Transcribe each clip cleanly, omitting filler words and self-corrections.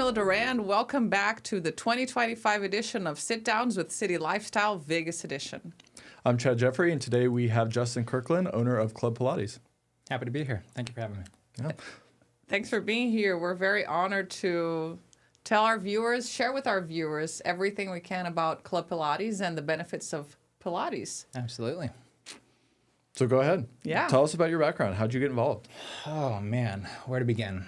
Camila Durand. Welcome back to the 2025 edition of Sit Downs with City Lifestyle Vegas edition. I'm Chad Jeffrey, and today we have Justin Kirkland, owner of Club Pilates. Happy to be here. Thank you for having me. Yeah. Thanks for being here. We're very honored to tell our viewers, share with our viewers everything we can about Club Pilates and the benefits of Pilates. Absolutely. So go ahead. Yeah. Tell us about your background. How'd you get involved? Oh, man. Where to begin?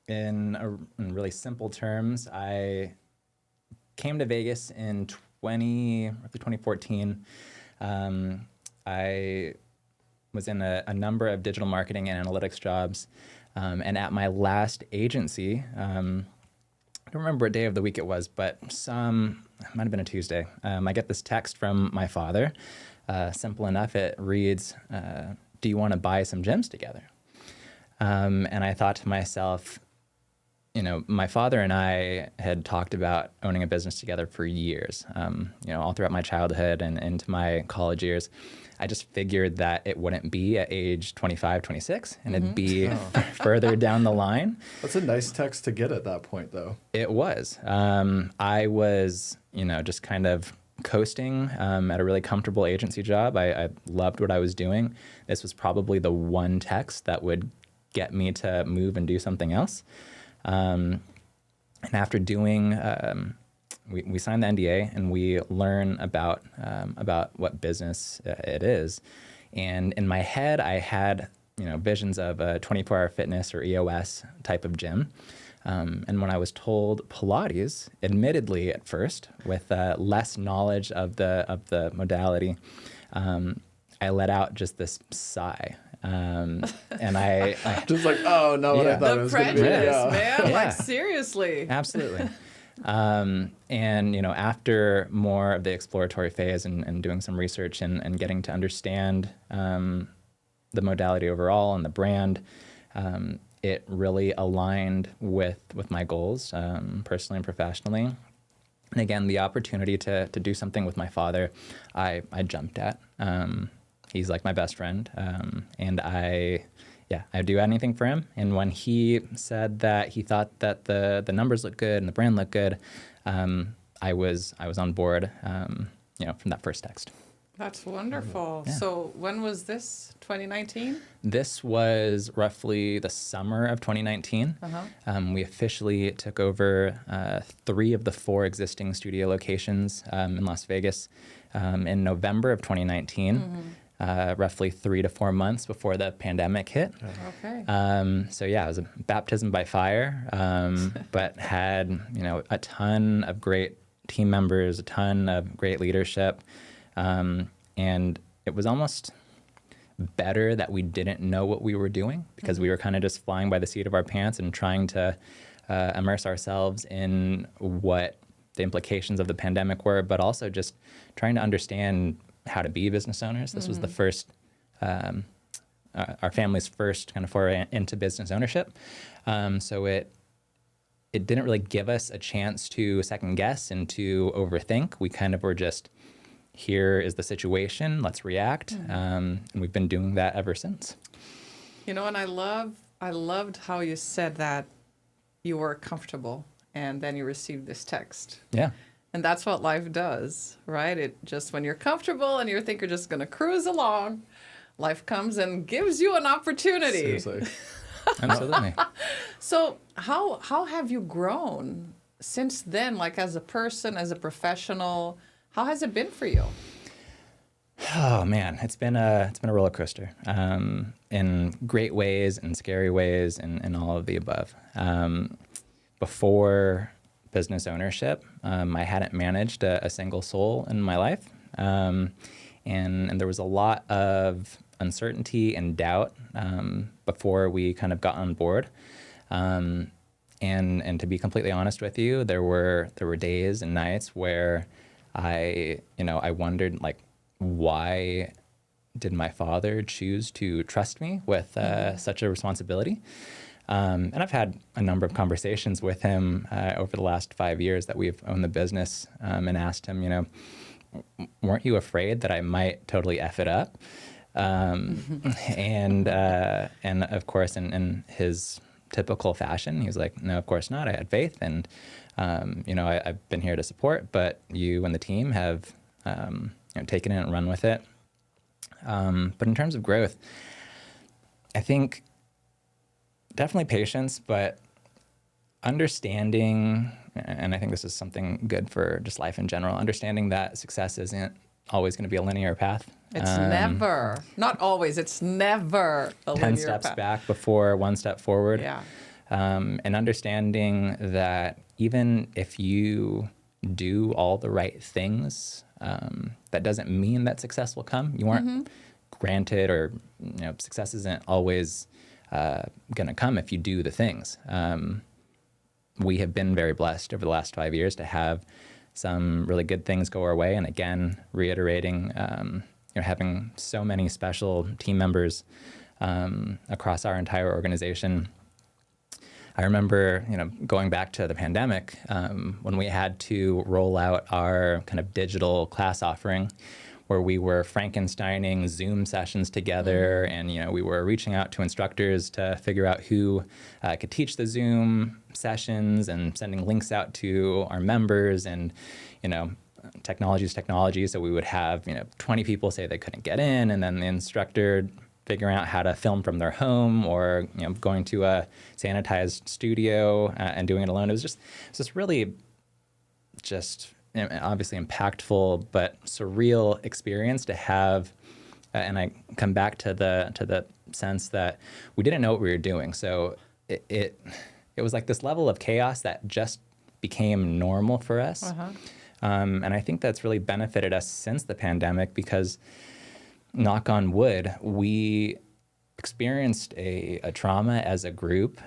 In really simple terms, I came to Vegas in 2014. I was in a number of digital marketing and analytics jobs. And at my last agency, I don't remember what day of the week it was, but it might have been a Tuesday. I get this text from my father. Simple enough. It reads, do you want to buy some gyms together? And I thought to myself, my father and I had talked about owning a business together for years, all throughout my childhood and into my college years. I just figured that it wouldn't be at age 25, 26, and it'd be further down the line. That's a nice text to get at that point, though. It was. I was, just kind of coasting at a really comfortable agency job. I loved what I was doing. This was probably the one text that would get me to move and do something else. And after doing, we signed the NDA and we learn about what business it is. And in my head, I had, visions of a 24-hour fitness or EOS type of gym. And when I was told Pilates, admittedly at first, with less knowledge of the modality, I let out just this sigh. And I just like, oh, not what I thought it was going to be. The prejudice, man. Yeah. Like, seriously. Absolutely. And, after more of the exploratory phase and doing some research and getting to understand the modality overall and the brand, it really aligned with my goals, personally and professionally. And again, the opportunity to do something with my father, I jumped at. He's like my best friend, and I'd do anything for him. And when he said that he thought that the numbers looked good and the brand looked good, I was on board, from that first text. That's wonderful. Yeah. So when was this? 2019? This was roughly the summer of 2019. We officially took over 3 of the 4 existing studio locations in Las Vegas in November of 2019. Roughly 3 to 4 months before the pandemic hit. Okay. It was a baptism by fire, but had, a ton of great team members, a ton of great leadership. And it was almost better that we didn't know what we were doing because we were kind of just flying by the seat of our pants and trying to immerse ourselves in what the implications of the pandemic were, but also just trying to understand how to be business owners. This was the first, our family's first kind of foray into business ownership. So it didn't really give us a chance to second guess and to overthink. We kind of were just, here is the situation, let's react. And we've been doing that ever since. And I loved how you said that you were comfortable and then you received this text. Yeah. And that's what life does, right? It just, when you're comfortable and you think you're just going to cruise along, life comes and gives you an opportunity. Seriously. Absolutely. So how have you grown since then, like as a person, as a professional? How has it been for you? Oh man, it's been a roller coaster, in great ways and scary ways and all of the above. Before business ownership, I hadn't managed a single soul in my life, and there was a lot of uncertainty and doubt before we kind of got on board. And to be completely honest with you, there were days and nights where I wondered, like, why did my father choose to trust me with such a responsibility? And I've had a number of conversations with him over the last 5 years that we've owned the business, and asked him, weren't you afraid that I might totally F it up? And of course, in his typical fashion. He was like, no, of course not. I had faith, and I've been here to support, but you and the team have taken it and run with it. But in terms of growth, I think definitely patience, but understanding, and I think this is something good for just life in general, understanding that success isn't always going to be a linear path. It's never, not always, it's never a linear 10 steps path. back before one step forward. Yeah. And understanding that even if you do all the right things, that doesn't mean that success will come. You aren't granted, or success isn't always going to come if you do the things. We have been very blessed over the last 5 years to have some really good things go our way. And again, reiterating, having so many special team members across our entire organization. I remember, going back to the pandemic, when we had to roll out our kind of digital class offering, where we were Frankensteining Zoom sessions together, and we were reaching out to instructors to figure out who could teach the Zoom sessions, and sending links out to our members, and technology is technology. So we would have 20 people say they couldn't get in, and then the instructor figuring out how to film from their home, or going to a sanitized studio and doing it alone. It was just really obviously impactful but surreal experience to have. And I come back to the sense that we didn't know what we were doing. So it was like this level of chaos that just became normal for us. And I think that's really benefited us since the pandemic, because knock on wood, we experienced a trauma as a group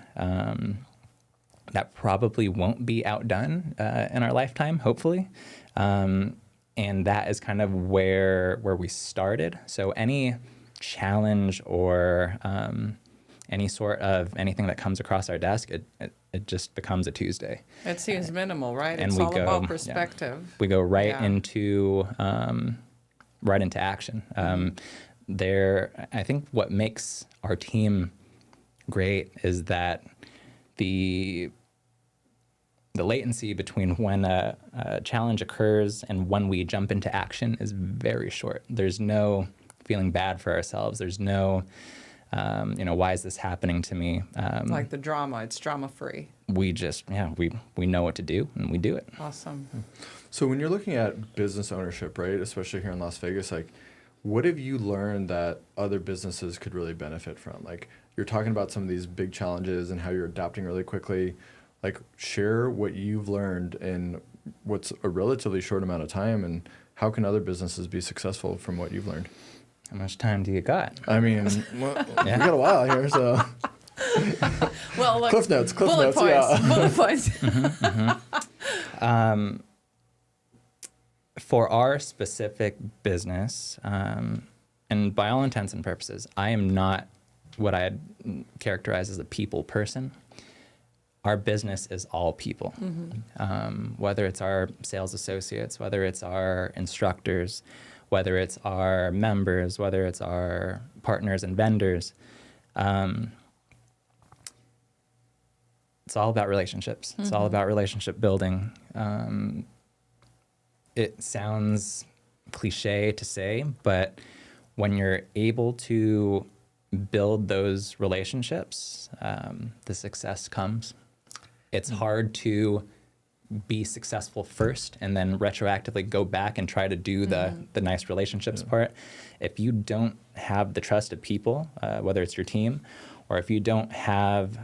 that probably won't be outdone in our lifetime, hopefully. And that is kind of where we started. So any challenge or any sort of anything that comes across our desk, it just becomes a Tuesday. It seems minimal, right? And it's we all go, about perspective. Yeah. We go right into action. I think what makes our team great is that the latency between when a challenge occurs and when we jump into action is very short. There's no feeling bad for ourselves. There's no, why is this happening to me? Like the drama, it's drama-free. We just, we know what to do, and we do it. Awesome. So when you're looking at business ownership, right, especially here in Las Vegas, like, what have you learned that other businesses could really benefit from? Like, you're talking about some of these big challenges and how you're adapting really quickly. Like, share what you've learned in what's a relatively short amount of time, and how can other businesses be successful from what you've learned? How much time do you got? I mean, we got a while here, so. Well, look, Cliff notes, bullet points, yeah. bullet points. For our specific business, and by all intents and purposes, I am not what I'd characterize as a people person. Our business is all people, whether it's our sales associates, whether it's our instructors, whether it's our members, whether it's our partners and vendors. It's all about relationships. It's all about relationship building. It sounds cliche to say, but when you're able to build those relationships, the success comes. It's hard to be successful first and then retroactively go back and try to do the nice relationships part. If you don't have the trust of people, whether it's your team, or if you don't have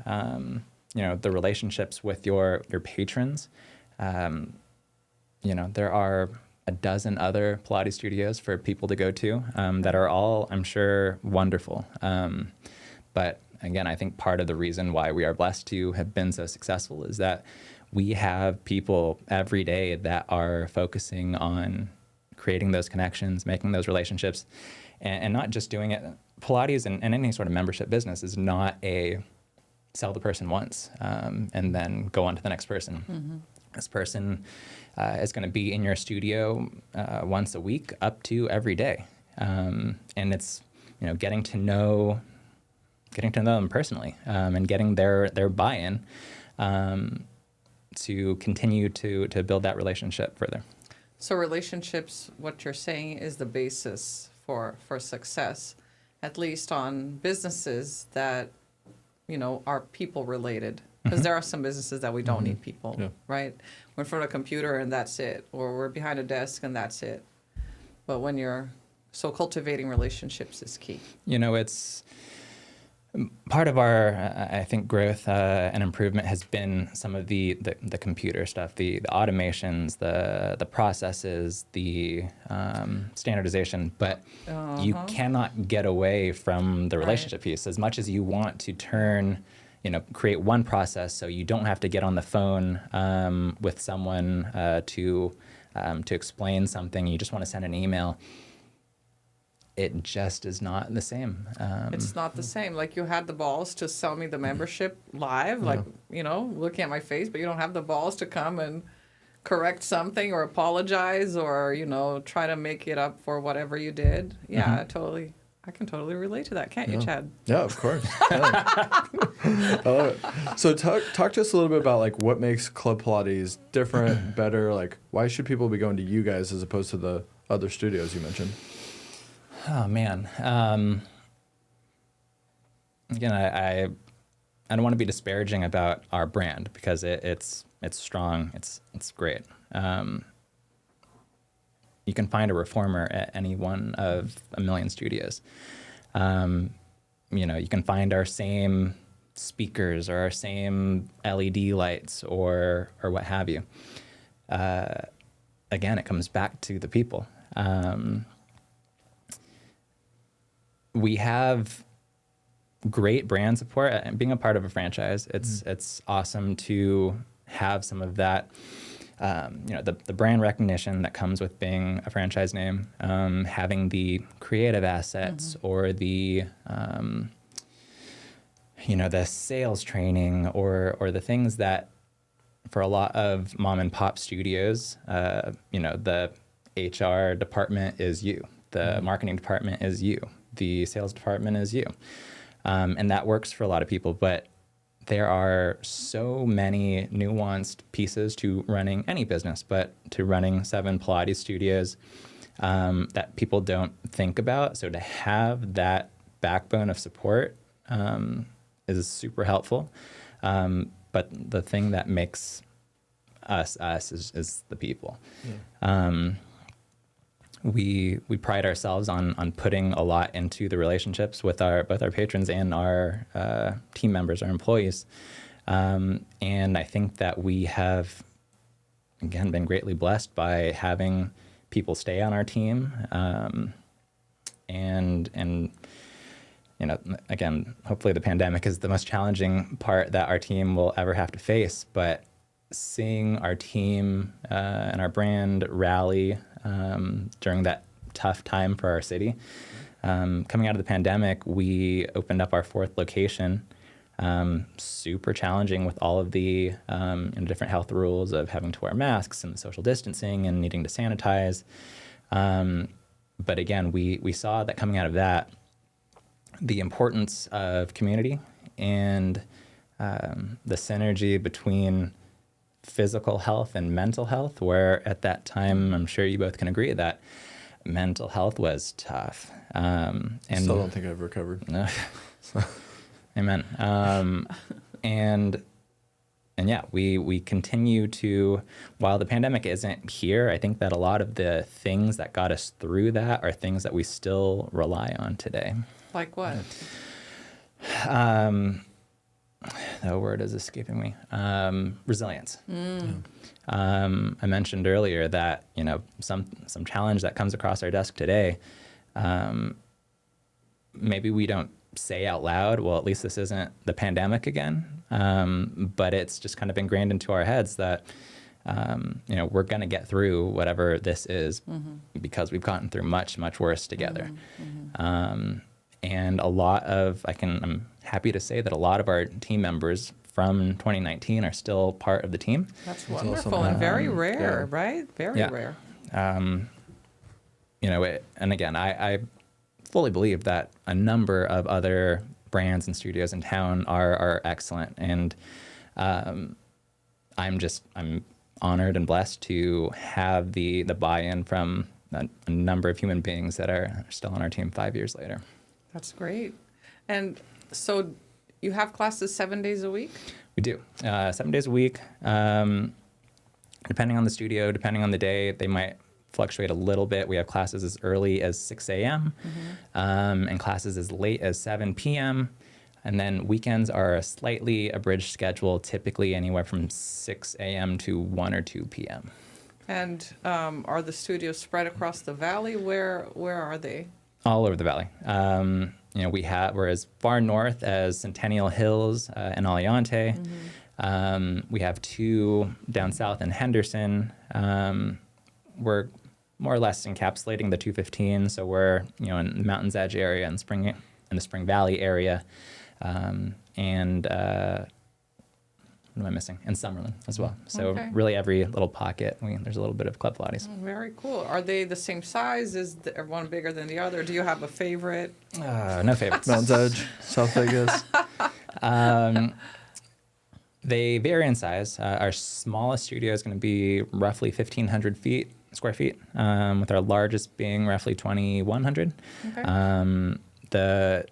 the relationships with your patrons, there are a dozen other Pilates studios for people to go to that are all, I'm sure, wonderful. But again, I think part of the reason why we are blessed to have been so successful is that we have people every day that are focusing on creating those connections, making those relationships, and not just doing it. Pilates and any sort of membership business is not a sell the person once and then go on to the next person. This person is going to be in your studio once a week up to every day. And it's, getting to know getting to know them personally, and getting their buy-in to continue to build that relationship further. So relationships, what you're saying, is the basis for success, at least on businesses that, are people related. Because there are some businesses that we don't need people, right? We're in front of a computer and that's it, or we're behind a desk and that's it. But so cultivating relationships is key. It's part of our, I think, growth and improvement has been some of the computer stuff, the automations, the processes, the standardization. But you cannot get away from the relationship piece. As much as you want to create one process so you don't have to get on the phone with someone to explain something. You just want to send an email. It just is not the same. It's not the same. Like, you had the balls to sell me the membership live, looking at my face, but you don't have the balls to come and correct something or apologize or, try to make it up for whatever you did. Yeah, I can totally relate to that. Can't you, Chad? Yeah, of course. Yeah. I love it. So talk to us a little bit about, like, what makes Club Pilates different, better. Like, why should people be going to you guys as opposed to the other studios you mentioned? Oh, man. Again, I don't want to be disparaging about our brand because it's strong. It's great. You can find a reformer at any one of a million studios. You can find our same speakers or our same LED lights or what have you. Again, it comes back to the people. We have great brand support. And being a part of a franchise, it's awesome to have some of that, the brand recognition that comes with being a franchise name, having the creative assets or the, the sales training or the things that for a lot of mom and pop studios, the HR department is you, the marketing department is you, the sales department is you. And that works for a lot of people, but there are so many nuanced pieces to running any business, but to running 7 Pilates studios that people don't think about. So to have that backbone of support is super helpful. But the thing that makes us is the people. Yeah. We pride ourselves on putting a lot into the relationships with both our patrons and our team members, our employees. And I think that we have, again, been greatly blessed by having people stay on our team. And again, hopefully the pandemic is the most challenging part that our team will ever have to face. But seeing our team and our brand rally during that tough time for our city. Coming out of the pandemic, we opened up our 4th location. Super challenging with all of the different health rules of having to wear masks and social distancing and needing to sanitize. But again, we saw that coming out of that, the importance of community and the synergy between physical health and mental health, where at that time, I'm sure you both can agree that mental health was tough. And still don't think I've recovered. Amen. And yeah, we continue to, while the pandemic isn't here, I think that a lot of the things that got us through that are things that we still rely on today. Like what? The word is escaping me. Resilience. I mentioned earlier that, some challenge that comes across our desk today, maybe we don't say out loud, well, at least this isn't the pandemic again. But it's just kind of ingrained into our heads that, we're going to get through whatever this is because we've gotten through much, much worse together. And I'm happy to say that a lot of our team members from 2019 are still part of the team. That's wonderful and very rare, right? Very rare. And again, I fully believe that a number of other brands and studios in town are excellent. And I'm honored and blessed to have the buy-in from a number of human beings that are still on our team 5 years later. That's great. And so you have classes 7 days a week? We do. 7 days a week. Depending on the studio, depending on the day, they might fluctuate a little bit. We have classes as early as 6 a.m. And classes as late as 7 p.m. And then weekends are a slightly abridged schedule, typically anywhere from 6 a.m. to 1 or 2 p.m. And are the studios spread across the valley? Where are they? All over the valley. We're as far north as Centennial Hills and Aliante. We have 2 down south in Henderson. We're more or less encapsulating the 215, so we're in the Mountains Edge area and in the Spring Valley area, and what am I missing? And Summerlin as well. So really every little pocket, there's a little bit of Club Pilates. Oh, very cool. Are they the same size? Is one bigger than the other? Do you have a favorite? No favorites. Mountains Edge, South Vegas. They vary in size. Our smallest studio is going to be roughly 1,500 square feet, with our largest being roughly 2,100. Okay. The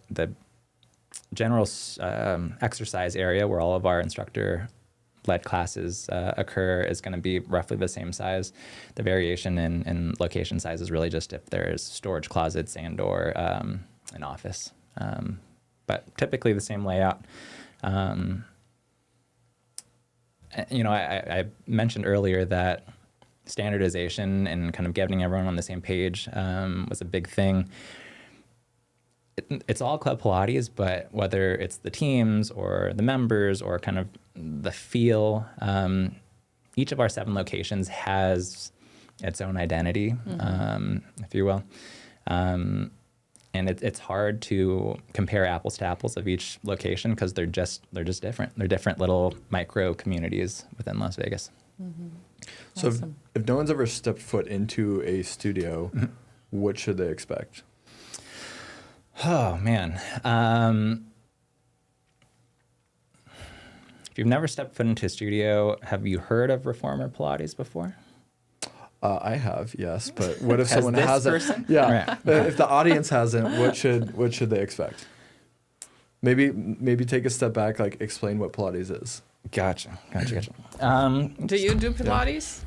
general exercise area where all of our instructor-led classes occur is going to be roughly the same size. The variation in location size is really just if there's storage closets and/or an office, but typically the same layout. I mentioned earlier that standardization and kind of getting everyone on the same page was a big thing. It's all Club Pilates, but whether it's the teams or the members or kind of the feel, each of our 7 locations has its own identity, if you will. And it's hard to compare apples to apples of each location because they're just different. They're different little micro communities within Las Vegas. So Awesome. if no one's ever stepped foot into a studio, what should they expect? Oh, man. If you've never stepped foot into a studio, have you heard of Reformer Pilates before? I have, yes, but what if Has someone this hasn't? person? Yeah, Right. If the audience hasn't, what should they expect? Maybe take a step back, like explain what Pilates is. Gotcha. Do you do Pilates?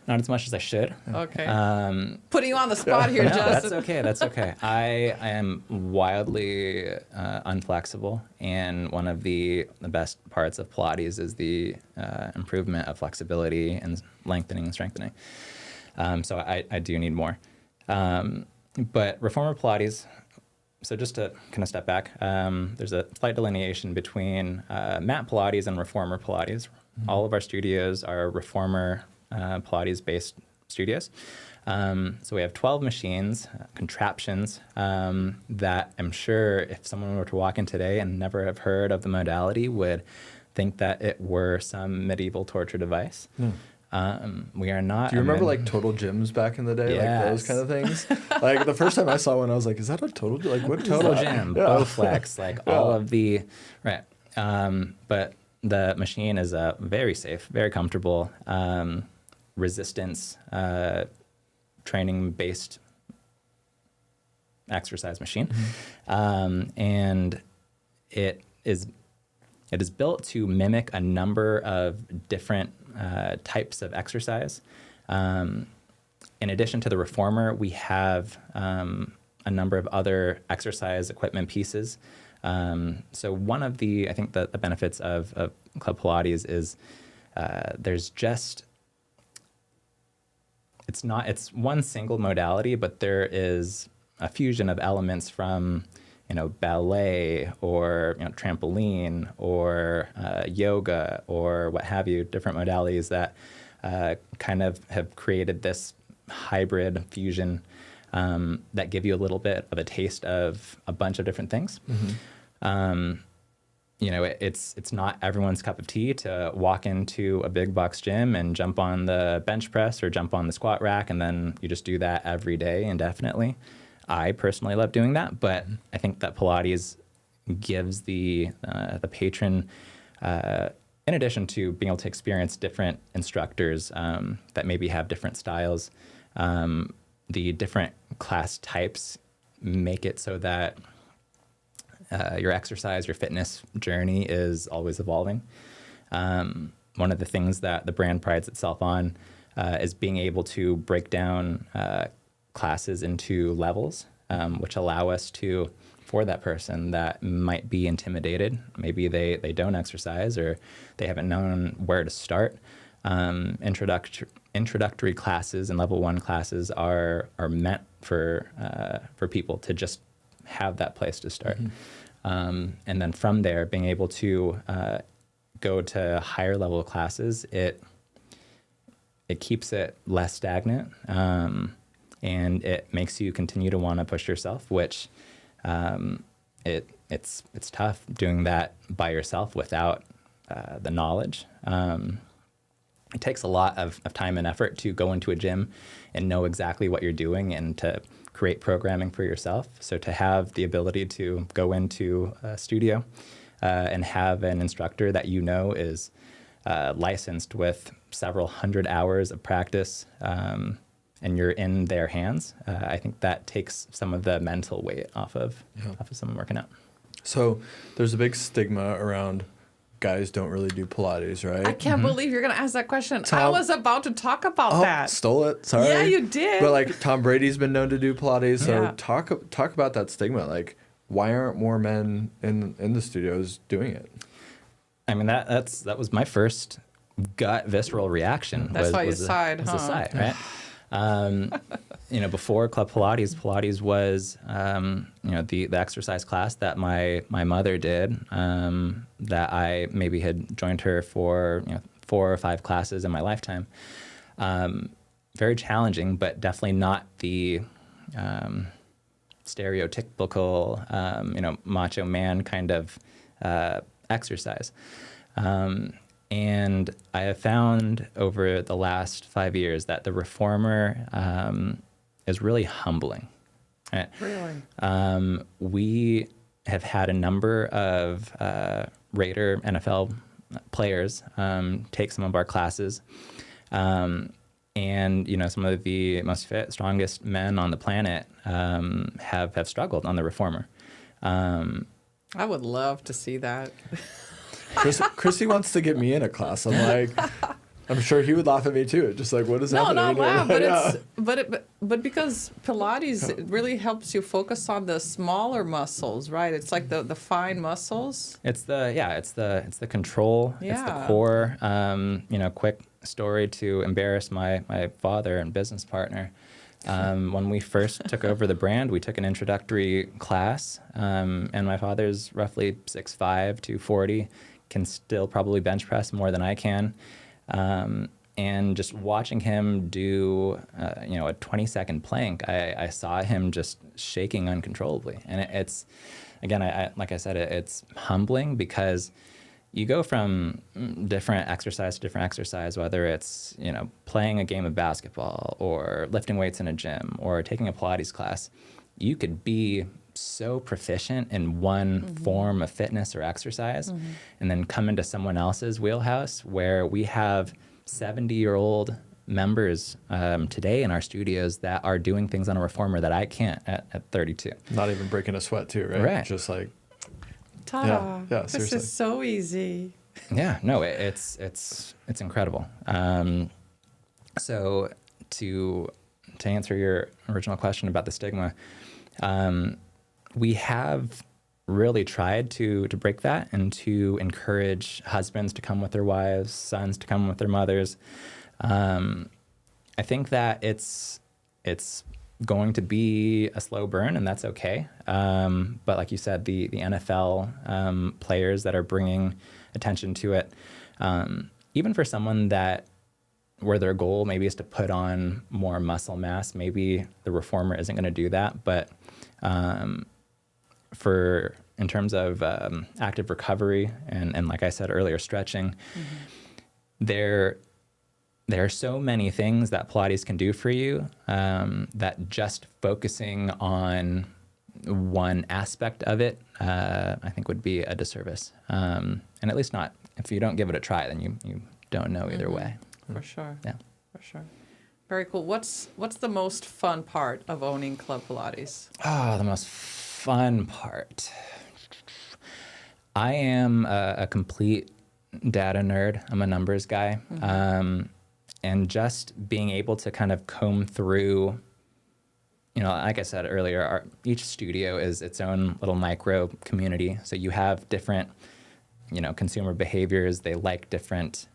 Not as much as I should. Okay. Putting you on the spot here, No, Justin. that's okay. I am wildly unflexible, and one of the best parts of Pilates is the improvement of flexibility and lengthening and strengthening. So I do need more. But Reformer Pilates, so just to kind of step back, there's a slight delineation between mat Pilates and Reformer Pilates. All of our studios are Reformer Pilates-based studios. So we have 12 machines, contraptions, that I'm sure if someone were to walk in today and never have heard of the modality would think that it were some medieval torture device. We are not. Do you remember like total gyms back in the day, like those kind of things? Like the first time I saw one, I was like, "Is that a total? Like what total gym, Bowflex, like all of the right." But the machine is very safe, very comfortable, resistance training based exercise machine, and it is built to mimic a number of different types of exercise. In addition to the Reformer, we have a number of other exercise equipment pieces. So one of I think the benefits of Club Pilates is there's just, it's one single modality, but there is a fusion of elements from ballet or trampoline or yoga or what have you, different modalities that kind of have created this hybrid fusion that give you a little bit of a taste of a bunch of different things. It's not everyone's cup of tea to walk into a big box gym and jump on the bench press or jump on the squat rack and then you just do that every day indefinitely. I personally love doing that, but I think that Pilates gives the patron, in addition to being able to experience different instructors that maybe have different styles, the different class types make it so that your exercise, your fitness journey is always evolving. One of the things that the brand prides itself on is being able to break down classes into levels, which allow us to, for that person that might be intimidated, maybe they don't exercise or they haven't known where to start. Introductory classes and level 1 classes are meant for people to just have that place to start. And then from there, being able to go to higher level classes, it keeps it less stagnant, and it makes you continue to want to push yourself, which it's tough doing that by yourself without the knowledge. It takes a lot of time and effort to go into a gym and know exactly what you're doing and to create programming for yourself. So to have the ability to go into a studio and have an instructor that you know is licensed with several hundred hours of practice, and you're in their hands, I think that takes some of the mental weight off of someone working out. So there's a big stigma around guys don't really do Pilates, right? I can't believe you're going to ask that question. I was about to talk about that. Stole it. Sorry. Yeah, you did. But like Tom Brady's been known to do Pilates. So Yeah. talk about that stigma. Like, why aren't more men in the studios doing it? I mean, that was my first gut visceral reaction. That's why you was sighed, a huh? sigh, right? Before Club Pilates was, the exercise class that my mother did, that I maybe had joined her for, 4 or 5 classes in my lifetime. Very challenging, but definitely not the stereotypical, macho man kind of exercise. And I have found over the last 5 years that the reformer is really humbling. Right? Really? We have had a number of Raider NFL players take some of our classes. And, some of the most fit, strongest men on the planet have struggled on the reformer. I would love to see that. Chrissy wants to get me in a class. I'm like, I'm sure he would laugh at me too. Just like, what is happening? No, not laugh, but Yeah. but because Pilates it really helps you focus on the smaller muscles, right? It's like the fine muscles. It's the control. It's the Yeah. core. Quick story to embarrass my father and business partner. When we first took over the brand, we took an introductory class, and my father's roughly 6'5", 240, can still probably bench press more than I can. And just watching him do, a 20-second plank, I saw him just shaking uncontrollably. And it's, again, like I said, it's humbling because you go from different exercise to different exercise, whether it's, playing a game of basketball or lifting weights in a gym or taking a Pilates class. You could be so proficient in one form of fitness or exercise and then come into someone else's wheelhouse where we have 70-year-old members today in our studios that are doing things on a reformer that I can't at 32. Not even breaking a sweat too, right? Right. Just like, Ta-da! Yeah, This seriously. is so easy. Yeah, no, it's incredible. So to answer your original question about the stigma, we have really tried to break that and to encourage husbands to come with their wives, sons to come with their mothers. I think that it's going to be a slow burn, and that's okay. But like you said, the NFL players that are bringing attention to it, even for someone where their goal maybe is to put on more muscle mass, maybe the reformer isn't going to do that. But in terms of active recovery and like I said earlier, stretching, there are so many things that Pilates can do for you that just focusing on one aspect of it, I think would be a disservice. And at least not, if you don't give it a try, then you don't know either way. For sure. Yeah. For sure. Very cool. What's the most fun part of owning Club Pilates? Oh, the most fun part. I am a complete data nerd. I'm a numbers guy. And just being able to kind of comb through, like I said earlier, each studio is its own little micro community. So you have different, consumer behaviors. They like different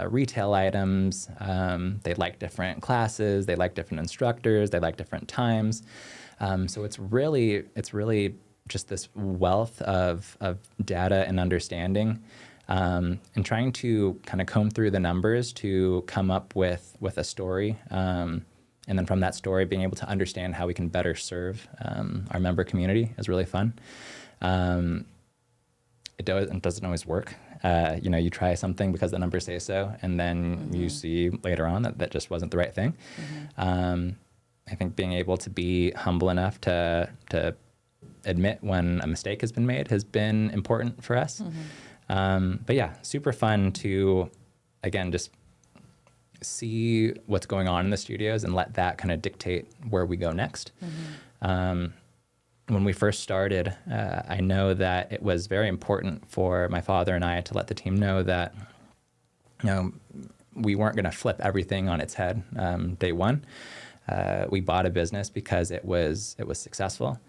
retail items. They like different classes. They like different instructors. They like different times. So it's really just this wealth of data and understanding, and trying to kind of comb through the numbers to come up with a story. And then from that story, being able to understand how we can better serve our member community is really fun. It doesn't always work. You try something because the numbers say so, and then you see later on that just wasn't the right thing. I think being able to be humble enough to admit when a mistake has been made has been important for us. But yeah, super fun to, again, just see what's going on in the studios and let that kind of dictate where we go next. When we first started, I know that it was very important for my father and I to let the team know that, we weren't going to flip everything on its head day one. We bought a business because it was successful.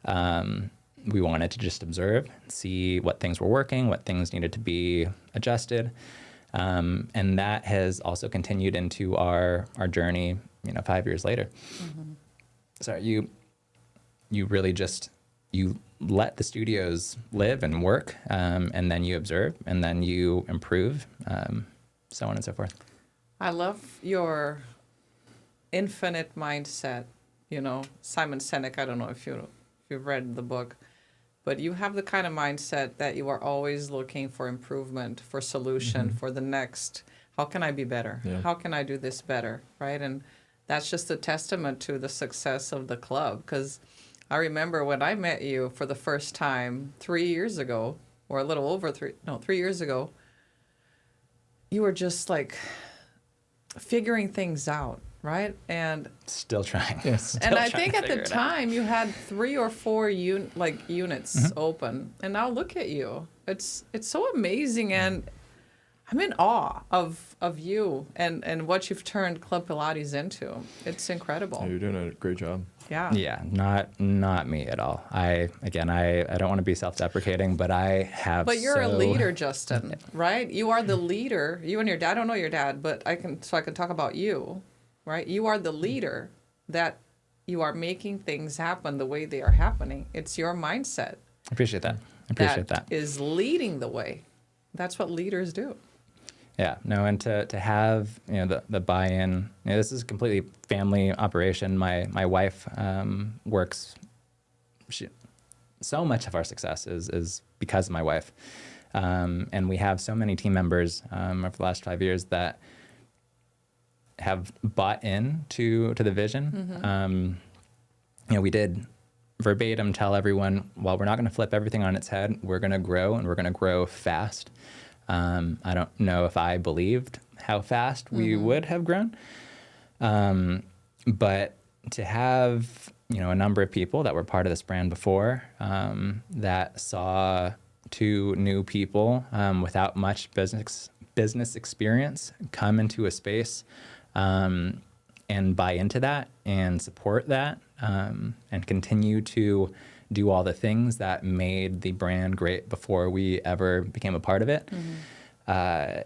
We wanted to just observe, see what things were working, what things needed to be adjusted. And that has also continued into our journey, 5 years later. So you really just, you let the studios live and work, and then you observe, and then you improve, so on and so forth. I love your infinite mindset. Simon Sinek, I don't know if you've read the book, but you have the kind of mindset that you are always looking for improvement, for solution, for the next, how can I be better? Yeah. How can I do this better, right? And that's just a testament to the success of the club, because I remember when I met you for the first time 3 years ago, or a little over 3 years ago, you were just like figuring things out, right? And Still trying. and I think at the time you had 3 or 4 units open, and now look at you. It's so amazing, and I'm in awe of you and what you've turned Club Pilates into. It's incredible. Yeah, you're doing a great job. Yeah. Yeah, not me at all. I don't want to be self-deprecating, but I have. But you're a leader, Justin, right? You are the leader. You and your dad. I don't know your dad, but I can talk about you, right? You are the leader that you are making things happen the way they are happening. It's your mindset. I appreciate that. That is leading the way. That's what leaders do. Yeah, no, and to have the buy-in. This is a completely family operation. My wife works. So much of our success is because of my wife, and we have so many team members over the last 5 years that have bought in to the vision. We did verbatim tell everyone, well, we're not going to flip everything on its head. We're going to grow, and we're going to grow fast. I don't know if I believed how fast we would have grown. But to have, a number of people that were part of this brand before, that saw 2 new people without much business experience come into a space and buy into that and support that, and continue to do all the things that made the brand great before we ever became a part of it.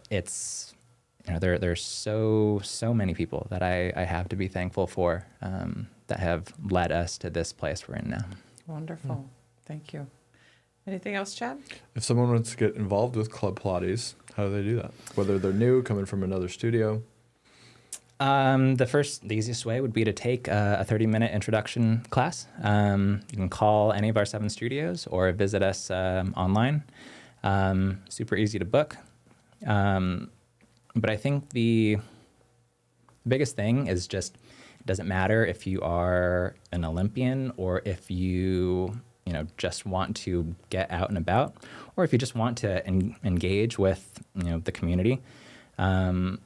It's, there's so many people that I have to be thankful for, that have led us to this place we're in now. Wonderful. Thank you. Anything else, Chad? If someone wants to get involved with Club Pilates, how do they do that? Whether they're new, coming from another studio? The easiest way would be to take a 30-minute introduction class. You can call any of our 7 studios or visit us online. Super easy to book. But I think the biggest thing is just Doesn't matter if you are an Olympian or if you just want to get out and about, or if you just want to engage with, the community. I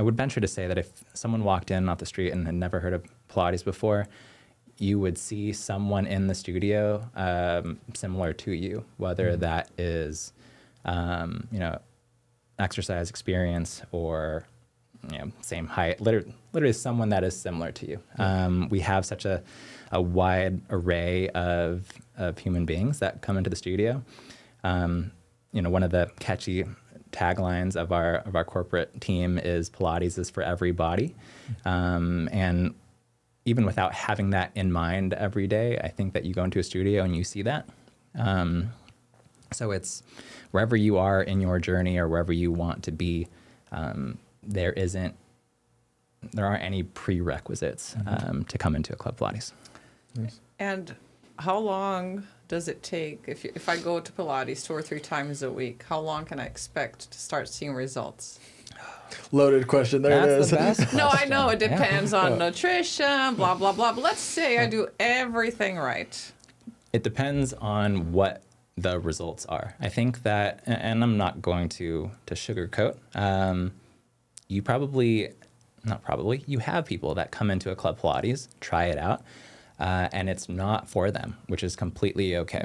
would venture to say that if someone walked in off the street and had never heard of Pilates before, you would see someone in the studio similar to you, whether that is, exercise experience or, same height, literally someone that is similar to you. We have such a wide array of human beings that come into the studio. One of the catchy taglines of our corporate team is Pilates is for everybody. And even without having that in mind every day, I think that you go into a studio and you see that. So it's wherever you are in your journey or wherever you want to be, there aren't any prerequisites to come into a Club Pilates. Nice. And how long does it take, if I go to Pilates 2 or 3 times a week, how long can I expect to start seeing results? Loaded question. There That's it is. the best question. No, I know it depends on nutrition, blah, blah, blah. But let's say I do everything right. It depends on what the results are. I think that, and I'm not going to sugarcoat, you have people that come into a Club Pilates, try it out, and it's not for them, which is completely okay.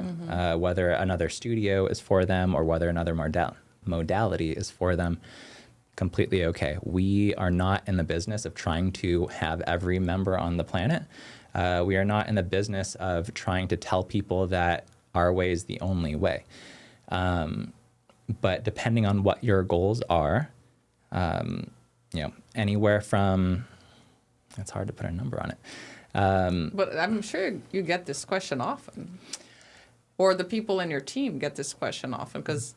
Whether another studio is for them or whether another modality is for them, completely okay. We are not in the business of trying to have every member on the planet. We are not in the business of trying to tell people that our way is the only way. But depending on what your goals are, anywhere from, it's hard to put a number on it. But I'm sure you get this question often. Or the people in your team get this question often, because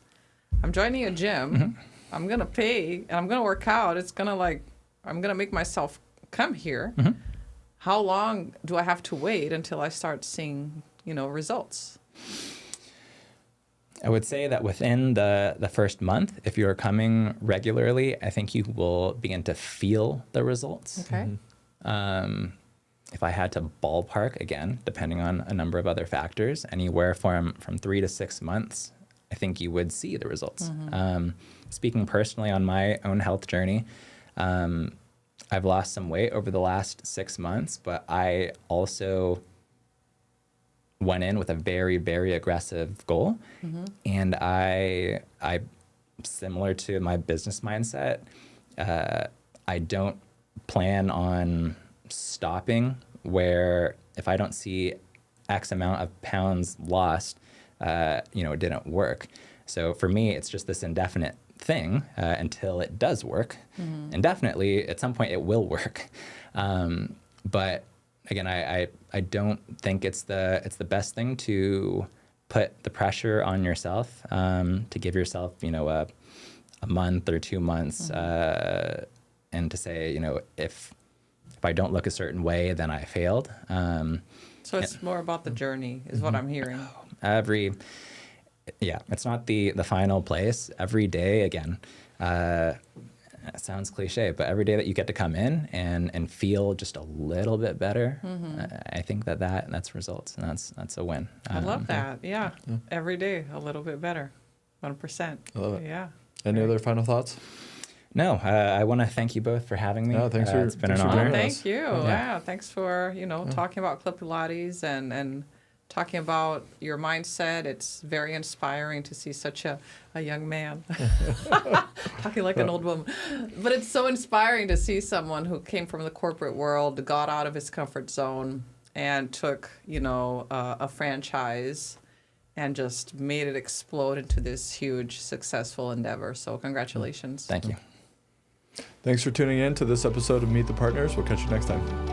I'm joining a gym, I'm going to pay, and I'm going to work out. I'm going to make myself come here. How long do I have to wait until I start seeing, results? I would say that within the first month, if you're coming regularly, I think you will begin to feel the results. Okay. If I had to ballpark, again, depending on a number of other factors, anywhere from 3 to 6 months, I think you would see the results. Speaking personally on my own health journey, I've lost some weight over the last 6 months, but I also went in with a very, very aggressive goal. And I, similar to my business mindset, I don't plan on stopping where if I don't see X amount of pounds lost, it didn't work. So for me, it's just this indefinite thing until it does work. Indefinitely, at some point, it will work. But again, I don't think it's the best thing to put the pressure on yourself to give yourself, a month or 2 months, and to say, if I don't look a certain way, then I failed. So it's more about the journey, is what I'm hearing. It's not the final place. Every day, again, it sounds cliche, but every day that you get to come in and feel just a little bit better, I think that's results, and that's a win. I love that. Yeah. Every day, a little bit better. 1%. I love it. Yeah. Any other final thoughts? No, I want to thank you both for having me. No, thanks for it's been an thanks for honor. joining Thank you. Yeah. Yeah. Thanks for, talking about Club Pilates and talking about your mindset. It's very inspiring to see such a young man talking like an old woman. But it's so inspiring to see someone who came from the corporate world, got out of his comfort zone, and took, a franchise and just made it explode into this huge, successful endeavor. So congratulations. Thank you. Thanks for tuning in to this episode of Meet the Partners. We'll catch you next time.